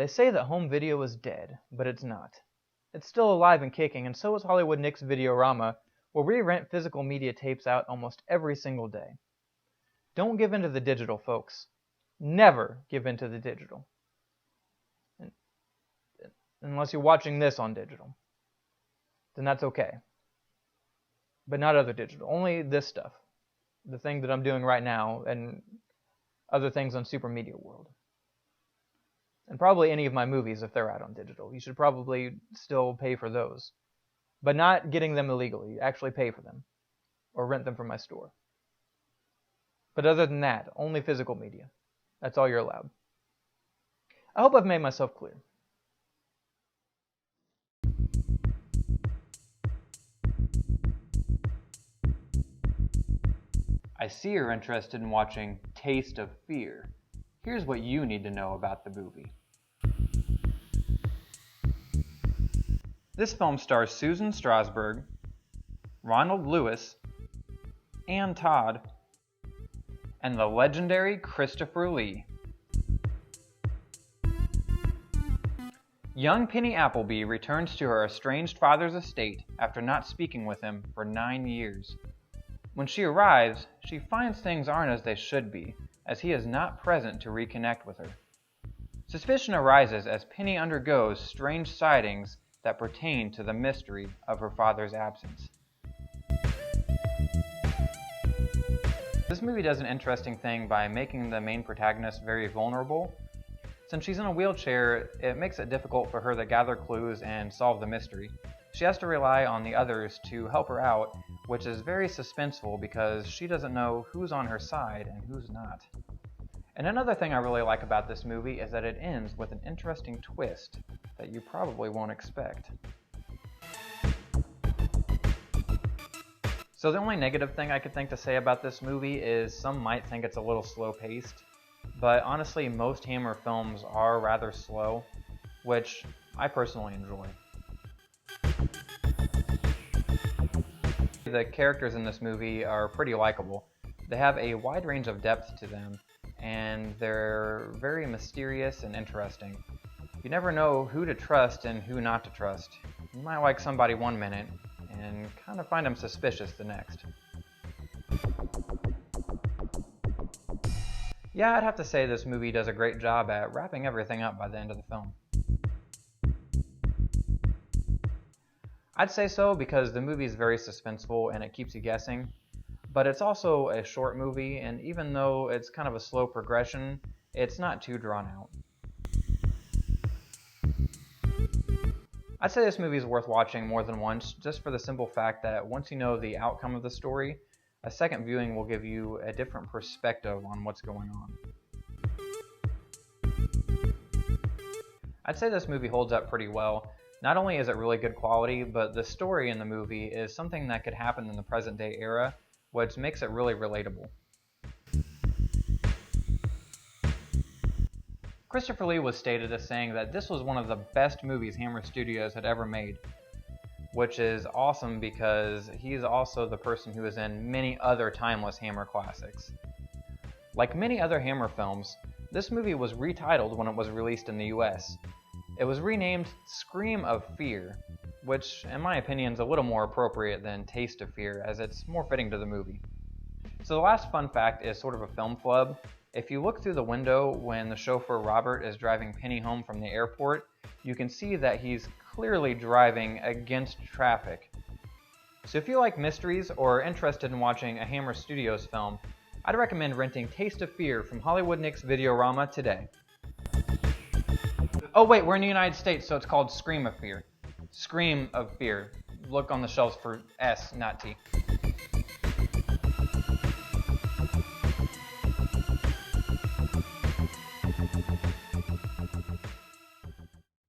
They say that home video is dead, but it's not. It's still alive and kicking, and so is Hollywood Nick's Videorama, where we rent physical media tapes out almost every single day. Don't give in to the digital, folks. Never give in to the digital. Unless you're watching this on digital. Then that's okay. But not other digital. Only this stuff. The thing that I'm doing right now, and other things on Super Media World. And probably any of my movies if they're out on digital. You should probably still pay for those. But not getting them illegally. Actually pay for them. Or rent them from my store. But other than that, only physical media. That's all you're allowed. I hope I've made myself clear. I see you're interested in watching Taste of Fear. Here's what you need to know about the movie. This film stars Susan Strasberg, Ronald Lewis, Ann Todd, and the legendary Christopher Lee. Young Penny Appleby returns to her estranged father's estate after not speaking with him for 9 years. When she arrives, she finds things aren't as they should be, as he is not present to reconnect with her. Suspicion arises as Penny undergoes strange sightings that pertain to the mystery of her father's absence. This movie does an interesting thing by making the main protagonist very vulnerable. Since she's in a wheelchair, it makes it difficult for her to gather clues and solve the mystery. She has to rely on the others to help her out, which is very suspenseful because she doesn't know who's on her side and who's not. And another thing I really like about this movie is that it ends with an interesting twist that you probably won't expect. So the only negative thing I could think to say about this movie is some might think it's a little slow-paced, but honestly most Hammer films are rather slow, which I personally enjoy. The characters in this movie are pretty likable. They have a wide range of depth to them, and they're very mysterious and interesting. You never know who to trust and who not to trust. You might like somebody one minute, and kind of find them suspicious the next. Yeah, I'd have to say this movie does a great job at wrapping everything up by the end of the film. I'd say so because the movie is very suspenseful and it keeps you guessing, but it's also a short movie, and even though it's kind of a slow progression, it's not too drawn out. I'd say this movie is worth watching more than once, just for the simple fact that once you know the outcome of the story, a second viewing will give you a different perspective on what's going on. I'd say this movie holds up pretty well. Not only is it really good quality, but the story in the movie is something that could happen in the present day era, which makes it really relatable. Christopher Lee was stated as saying that this was one of the best movies Hammer Studios had ever made, which is awesome because he's also the person who is in many other timeless Hammer classics. Like many other Hammer films, this movie was retitled when it was released in the US. It was renamed Scream of Fear, which in my opinion is a little more appropriate than Taste of Fear, as it's more fitting to the movie. So the last fun fact is sort of a film flub. If you look through the window when the chauffeur Robert is driving Penny home from the airport, you can see that he's clearly driving against traffic. So if you like mysteries or are interested in watching a Hammer Studios film, I'd recommend renting Taste of Fear from Hollywood Nick's Videorama today. Oh wait, we're in the United States, so it's called Scream of Fear. Scream of Fear. Look on the shelves for S, not T.